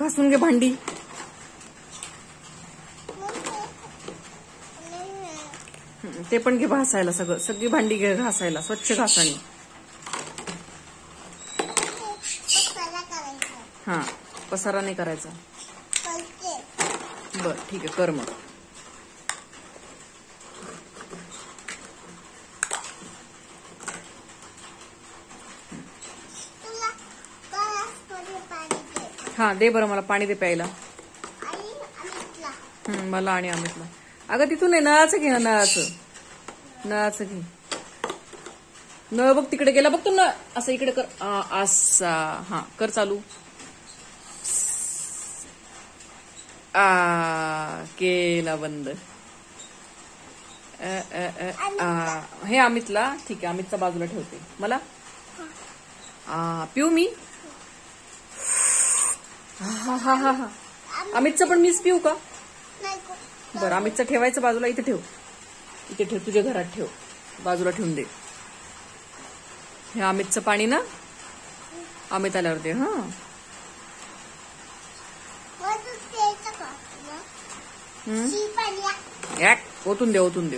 घासून घे भांडी. ते पण घे घासायला. सगळी भांडी घे घासायला, स्वच्छ घासाणी. हा, पसारा नाही करायचा. बर ठीक आहे, कर मग. हा दे बरं, मला पाणी दे प्यायला. मला आणि अमितला. अगं तिथून आहे, नळाचं घे ना, नळाचं घे. नळ बघ तिकडे गेला, बघ तू नळ. असं इकडे कर, असा. हा कर चालू. केला बंद. हे अमितला. ठीक आहे, अमितचा बाजूला ठेवते. मला पिऊ मी. हा. अमितचं पण मीच पिऊ का? बरं, अमितचं ठेवायचं बाजूला. इथे ठेव, तुझ्या घरात ठेव, बाजूला ठेवून दे. हे अमितचं पाणी ना, अमित आल्यावर दे. हा ओतून दे.